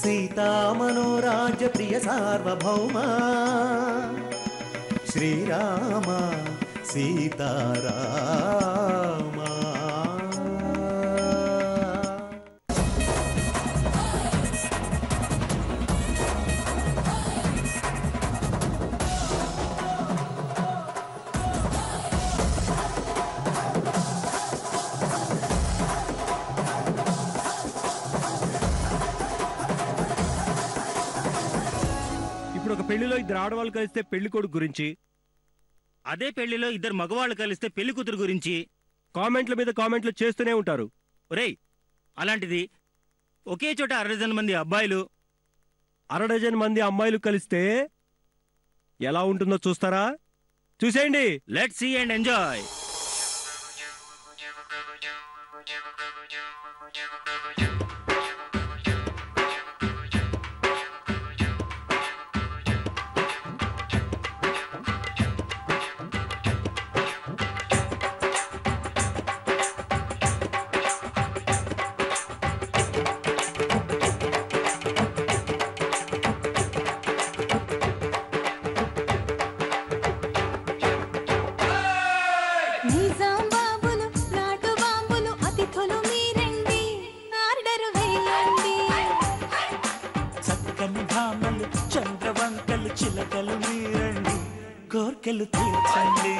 సీతామనోరాజ్య ప్రియ సార్వభౌమ శ్రీరామ సీతారామ. ఇప్పుడు ఒక పెళ్లిలో ఇద్దరు ఆడవాళ్ళు కలిస్తే పెళ్లి కొడుకు గురించి, అదే పెళ్లిలో ఇద్దరు మగవాళ్ళు కలిస్తే పెళ్లి కూతురు గురించి కామెంట్ల మీద కామెంట్లు చేస్తూనే ఉంటారు. ఒరేయ్, అలాంటిది ఒకే చోట 60 మంది అబ్బాయిలు 60 మంది అమ్మాయిలు కలిస్తే ఎలా ఉంటుందో చూస్తారా? చూసేయండి. Let's see and enjoy. చిలకలు మీరండి, కోర్కెలు తీర్చండి,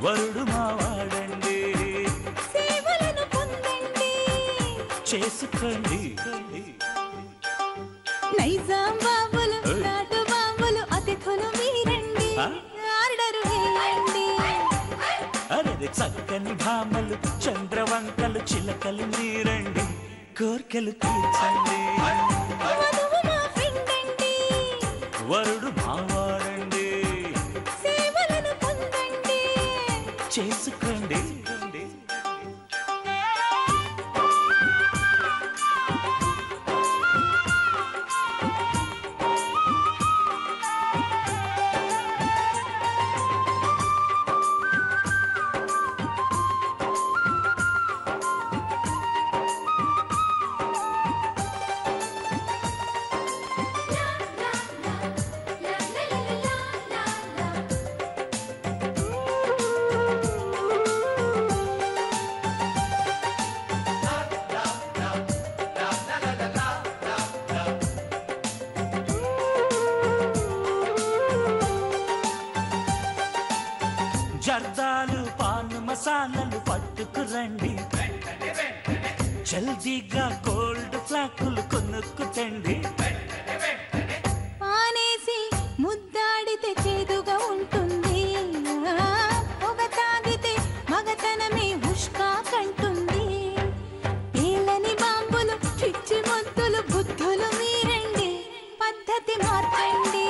వరుడు మావాడండి, సేవలను పొందండి, చేసుకోండి. నైజాం బాబులు, నాటు బాబులు, అతిథులు మీరండి, ఆర్డర్ వేయండి. అరే చక్కని భామలు, చంద్రవంకలు, చిలకలు మీరండి, కోర్కెలు తీర్చండి, వరుడు మావాడండి, సేవలను పొందండి, చేసుకోండి. జర్దాలు పాన్ మసాలాలు పట్టుకురండి, జల్దీగా గోల్డ్ ఫ్లాకులు కొనుక్కుతండి. పానేసి ముద్దాడితే చేదుగా ఉంటుంది, పొగ తాగితే మగతనమే ఉష్కా కంటుంది. పేలని బాంబులు, పిచ్చి మొద్దులు, బుద్ధులు మీరండి, పద్ధతి మార్చండి.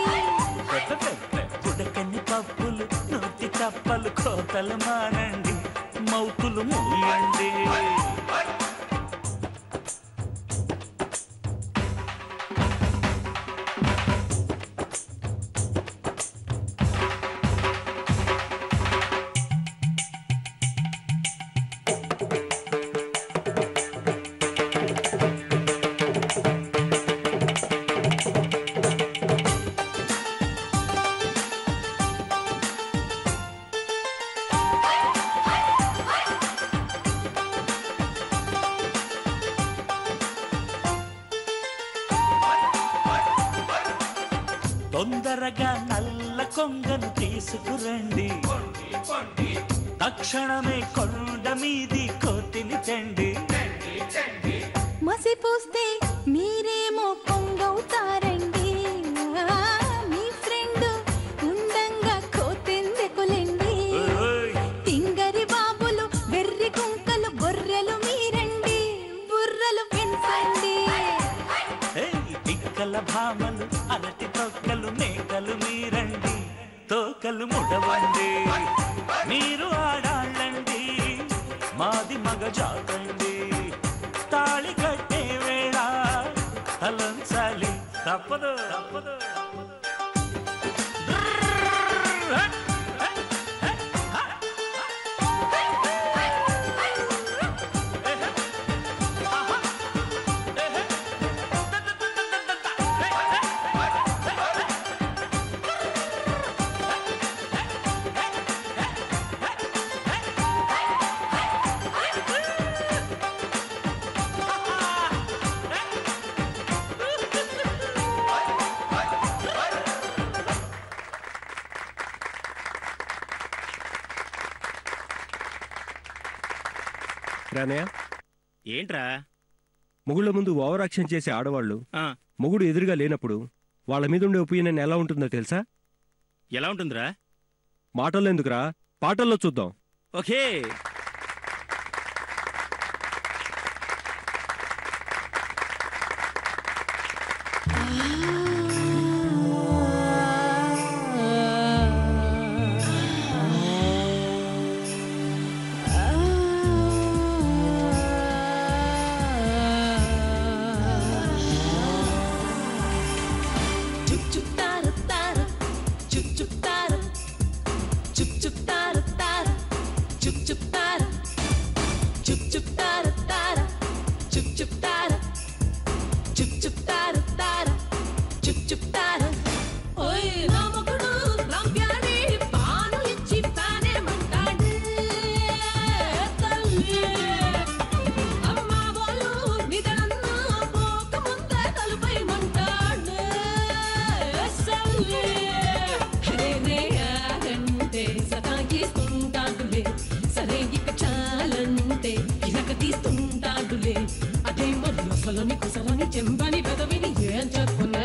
ఉడకని పప్పులు, నోటి కప్పలు, కోతలు మానండి, మౌతులు మూయండి. తొందరగా నల్ల కొంగను తీసుకురండి, తక్షణమే కొండ మీది కోతిని తండి. మసిపూస్తే మీరేమో కొంగవుతారండి, మీ ఫ్రెండ్ ఉండంగా కోతెందుకులండి. తింగరి బాబులు, వెర్రి కుంకలు, గొర్రెలు మీరండి, బుర్రలు పెంచండి. పిక్కల భామలు, అరటి తొక్కలు, మేకలు మీరండి, తోకలు ముడవండి. మీరు ఆడాళ్ళండి, మాది మగ జాతండి, తాళి కట్టే వేళ తలంచాలి, తప్పదు తప్పదు. చక్రానయ్య, ఏంట్రా? మొగుళ్ళ ముందు ఓవర్ యాక్షన్ చేసే ఆడవాళ్ళు ఆ, మొగుడు ఎదురుగా లేనప్పుడు వాళ్ళ మీద ఉండే ఒపీనియన్ ఎలా ఉంటుందో తెలుసా? ఎలా ఉంటుందిరా? మాటల్లో ఎందుకురా, పాటల్లో చూద్దాం. ఓకే. చెంబని పెదవిని ఏం చెప్పున్నా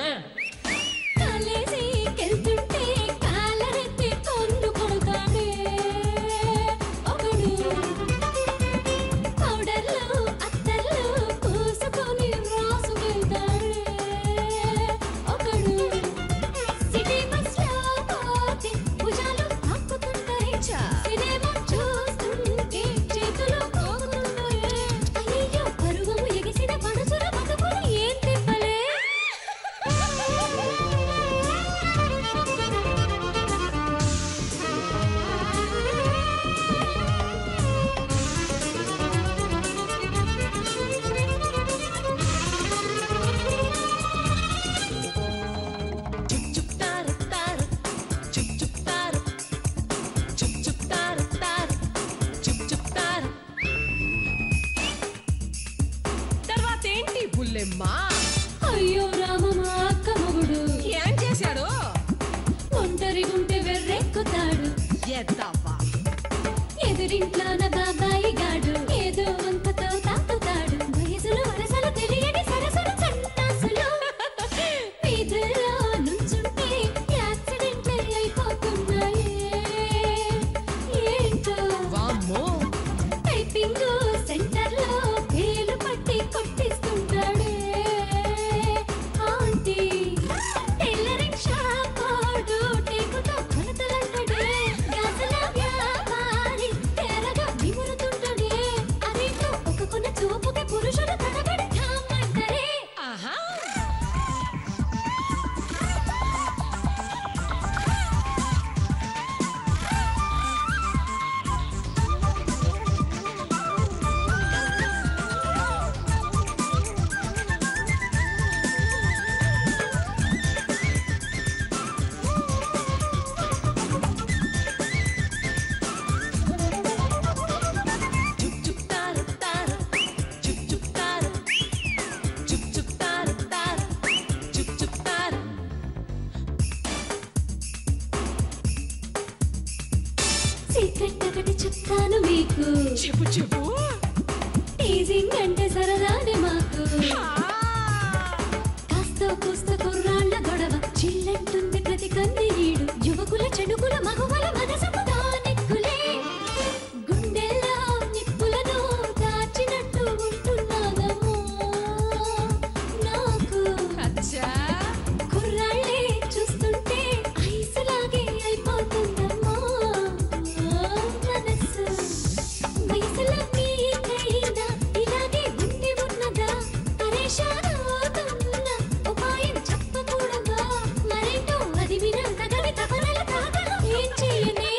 అయ్యో రామమ్మ, అక్క మొగుడు ఏం చేశాడు? ఒంటరి గుంటే వెర్రెక్కుతాడు. ఎదురింట్లో నా బాబాయి గాడు ఏదో వంకతో తాకుతాడు. వయసులో వరసలు తెలియని సరసలు సన్నాసులు వీధుల్లో నుంచుంటే యాక్సిడెంట్లు అయిపోతున్నాయి. ఏంటో టైపింగ్ సెంటర్లో వేలు పట్టి కొట్టిస్తుంటాడు. చెప్తాను మీకు, చెప్పు చెప్పు. టీజింగ్ అంటే సరదానే మాకు. కాస్తో కూస్తో కుర్రాళ్ళ గొడవ చిల్లంటుంది ప్రతి కంది ఈడు. యువకుల చెడుకుల మగువల మనసుకు దానెక్కులే. గుండెల్లో నిప్పులను దాచినట్టు ఉంటున్నానమ్మా నాకు. కుర్రాళ్ళే చూస్తుంటే ఐసులాగే అయిపోతుందమ్మా మనసు. వయసులో మీకైనా ఇలాగే ఉండి ఉన్నదా? పరేషాన్ అవుతున్న ఉపాయం చెప్పకూడదా? మరేంటో అది వినంత గవి తపనల తాగలు ఏం చేయనే?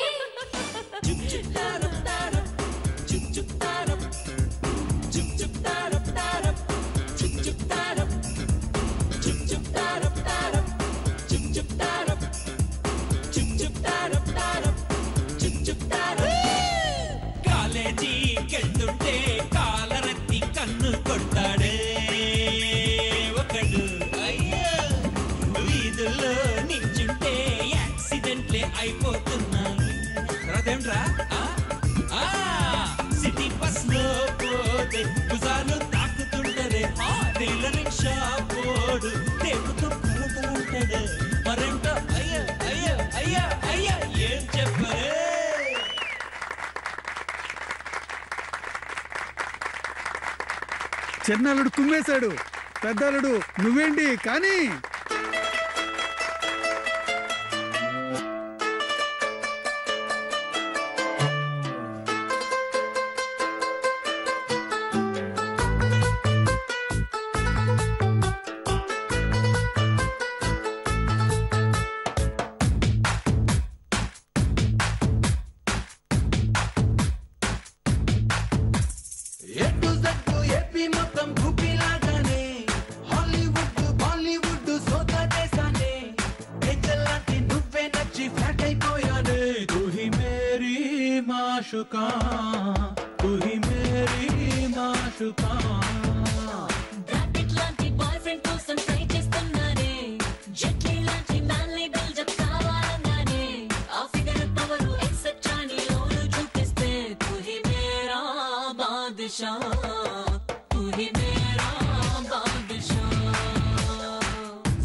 కాలేజీకెళ్తుంటే కాలరెత్తి కన్ను కొడతాడే ఒకడు. వీధుల్లో నించుంటే యాక్సిడెంట్లే అయిపోతున్నాయి. అదేంట్రా? సిటీ బస్ లో వైన్ షాప్ పోడు టేపుతో కలకలంటాడు మరేంటో అయ్యా అయ్యా అయ్యా అయ్యా ఏం చెప్పరే చిన్నల్లుడు కుమ్మేశాడు, పెద్దల్లుడు నువ్వేంటి కానీ. तू ही मेरी माशुका బ్రాకెట్ లాంటి బాయ్ ఫ్రెండ్ కోసం ట్రై చేస్తున్నానే జెట్లీ లాంటి మ్యాన్లీ బిల్డప్ కావాలన్నానే ఆ ఫిగర్ పవర్ ఎక్సెట్రా నీ లోలు చూపిస్తే తూ హీ మేరా బాద్షా తూ హీ మేరా బాద్షా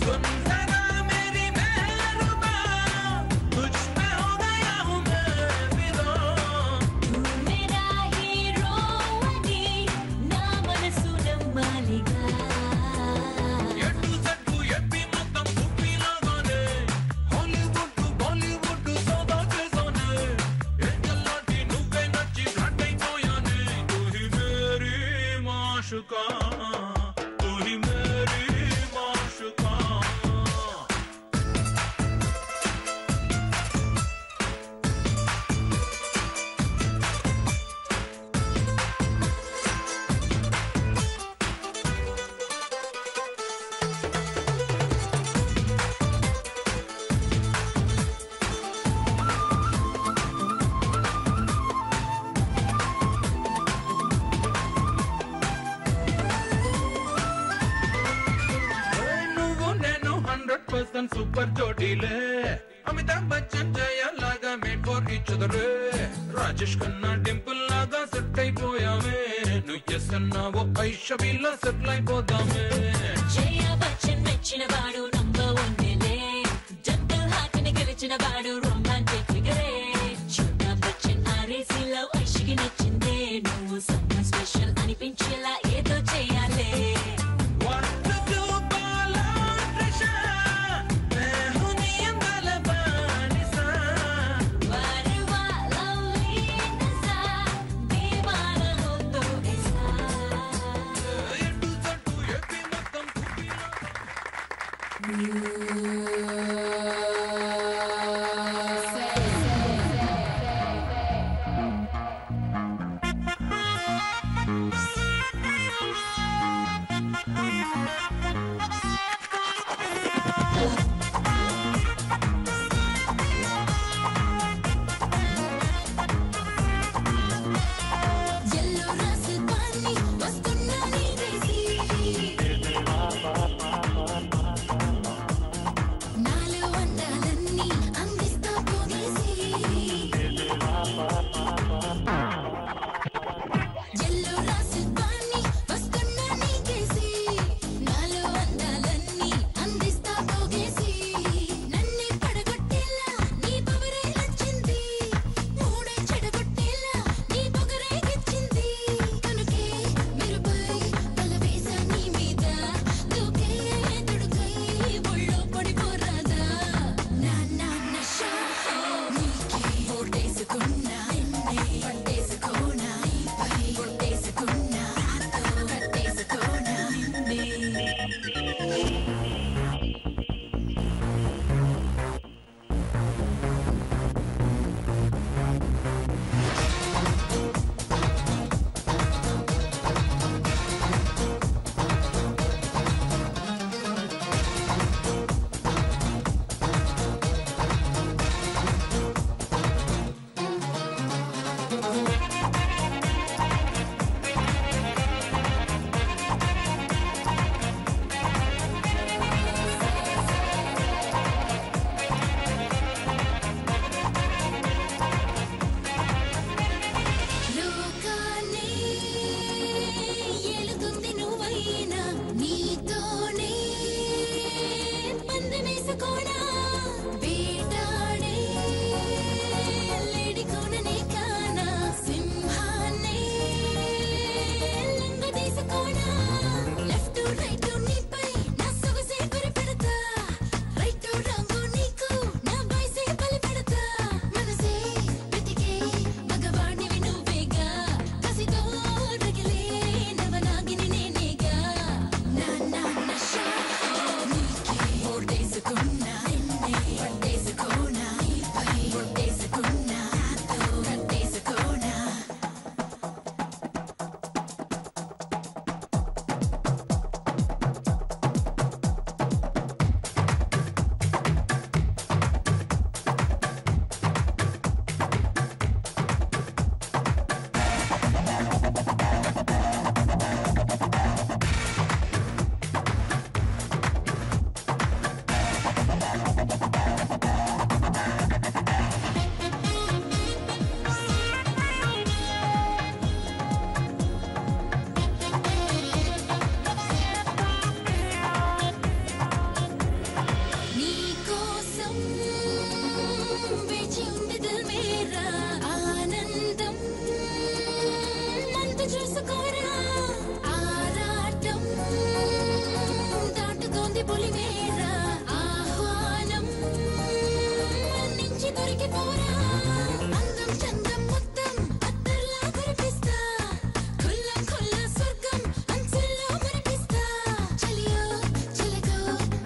सुन जरा मेरी महबूबा तुझ पे हो गया हूँ मैं फिदा तू मेरा हीरो అని నా మనసు నమ్మాలిగా ఎటు జట్టు ఎప్పి మొత్తం కుప్పిలాగానే హాలీవుడ్ బాలీవుడ్ సోదా చేసానే ఏంజల్లాంటి నువ్వే నచ్చి ఫ్లాట్ అయిపోయానే తూ హీ మేరీ మాషుకా తూ హీ మేరీ మాషుకా నువ్వు నేను 100% సూపర్ జోడీలే అమితాబ్ బచ్చన్ జయ లాగా made for each other Rajesh Khanna Dimple లాగా సెట్ అయిపోయామే నువ్వు ఎస్ అన్నావో ఐషబీలా సెటిల్ అయిపోదామే జయ బచ్చన్ మెచ్చిన వాడు నంబర్ వన్ లే జంటల్ హార్ట్ ని గెలిచిన వాడు రొమాంటిక్ ఫిగరే చోటా బచ్చన్ ఆరేసిలో ఐషికి నచ్చిందే నువ్వు సమ్మర్ స్పెషల్ అనిపించేలా ఏదో చేయాలి What to do, Bala Trisha? मैं हूँ नियम वाला बानिसा వారవా లవ్లీ నసా దీవానా హో తో ఐసా ఎటు జట్టు ఎప్పి మొత్తం కుప్పిలా ఎల్లో రాసు పాని వస్తున్నా నీ దేశీ నాలో అందాలన్నీ అందిస్తా పోగేసి ఎల్లో రాసు పాని వస్తున్నా నీ దేశీ నాలో అందాలన్నీ అందిస్తా పోగేసి ముసి పొలిమేరా ఆహ్వానం నుంచి దొరికిపోరా అందం చందం మొత్తం అత్తర్లా కురిపిస్తా ఖుల్లా ఖుల్లా స్వర్గం అంచెల్లో కనిపిస్తా చలియో చిలకో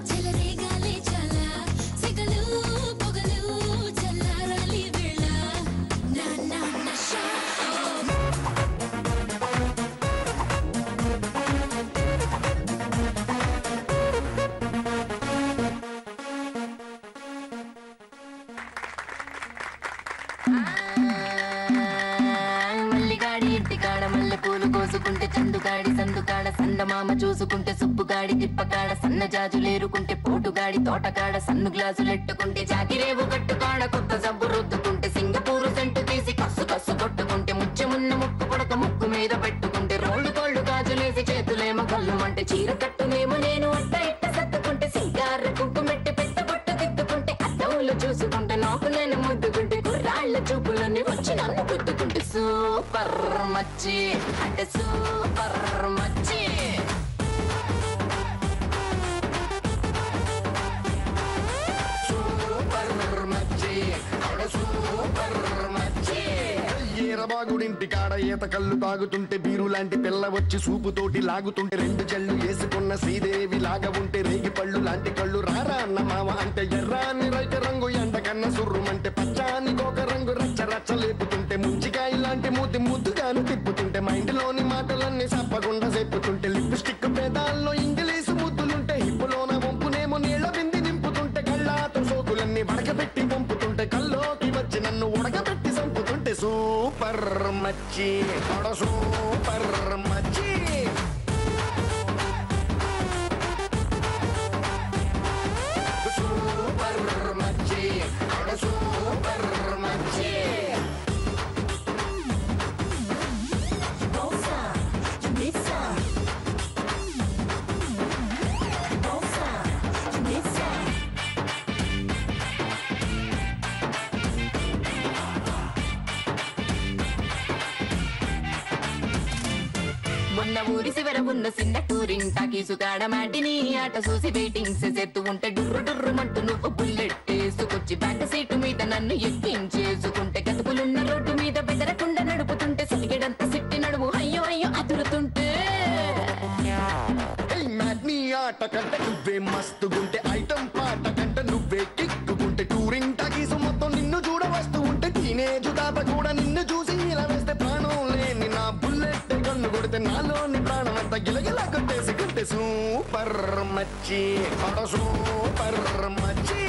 చెలరేగాలే చాలా సిగలు పొగలు చల్లారాలి వేళ నా నా నషా మల్లిగాడి ఇంటికాడ మల్లె పూలు కోసుకుంటే చందుగాడి సందుకాడ సందమామ చూసుకుంటే సుబ్బుగాడి తిప్పకాడ సన్న జాజులేరుకుంటే పోటుగాడి తోటకాడ సన్ను గ్లాసులెట్టుకుంటే జాకిరేవు కట్టుకాడ కొత్త సబ్బు రుద్దుకుంటే సింగపూరు సెంటు తీసి కస్సు కస్సు కొట్టుకుంటే ముచ్చెమున్న ముక్కు పొడక ముక్కు మీద పెట్టుకుంటే రోళ్ళు కోళ్ళు గాజులేసి చేతులేమో కళ్ళు అంటే చీర కట్టునేమో నేను అట్ట ఇట్ట సత్తుకుంటే సింగార కుంకుమెట్టి పెట్ట బొట్టు తిట్టుకుంటే అద్దవులు చూసుకుంటే నాకు నేను ముద్దుకుంటే కుర్రాళ్ళ చూపులన్నీ వచ్చి నన్ను గుద్దుకుంటే సూపర్ మచ్చి అంటే సూపర్ మచ్చి సూపర్ మచ్చి అంటే సూపర్ మచ్చి ఈరబాగుడింటి కాడ ఈత కళ్ళు తాగుతుంటే బీరు లాంటి పిల్ల వచ్చి సూపుతోటి లాగుతుంటే రెండు చెళ్ళు వేసుకున్న శ్రీదేవి లాగా ఉంటే రేగి పళ్ళు లాంటి కళ్ళు రారా అన్న మామ అంటే ఎర్రాని రైత రంగు ఎండ కన్న సుర్రుమంటే పచ్చాని కోక రంగు రచ్చ రచ్చ లేపుతుంటే ముంచికాయ లాంటి మూతి ముద్దుగాను తిప్పుతుంటే మైండ్లోని మాటలన్నీ సప్పకుండా చెప్పుతుంటే లిప్స్టిక్ పేదాల్లో ఇంగ్లీషు ముద్దులుంటే హిప్పులోన వంపునేమో నీళ్ళ బింది నింపుతుంటే కళ్ళాతో సోకులన్నీ వడకబెట్టి పంపుతుంటే కల్లోకి వచ్చి నన్ను ఉడకబెట్టి చంపుతుంటే సూపర్ మచ్చి సూపర్ మచ్చి సూపర్ మచ్చి సూపర్ మచ్చి మొన్న ఊరి శివర ఉన్న చిన్న టూరింగ్ టాకీసుకాడ మాటిని ఆట చూసి వెయిటింగ్ చేస్తూ ఉంటే డుర్రు డుర్రు మంటూ నువ్వు బుల్లెట్ వేసుకొచ్చి బ్యాక్ సీటు మీద నన్ను ఎక్కించేసుకుంటే గతుకులున్న రోడ్డు మీద బెదరకుండా నడుపుతుంటే సిటికెడంత సిట్టి నడుము అయ్యో అయ్యో అదురుతుంటే నీ ఆట కంటే నువ్వే మస్తుగుంటే ఐటం పాట కంటే నువ్వే కిక్కుకుంటే టూరింగ్ టాకీసు మొత్తం నిన్ను చూడ వస్తూ ఉంటే టీనేజ్ తాత కూడా నిన్ను చూసి ఇలా వేస్తే ప్రాణం లేని నా బుల్లెట్ కన్ను కొడితే నాలోని ప్రాణం అంతా గిలగిలా కొట్టేసి సూపర్ మచ్చి సూపర్ మచ్చి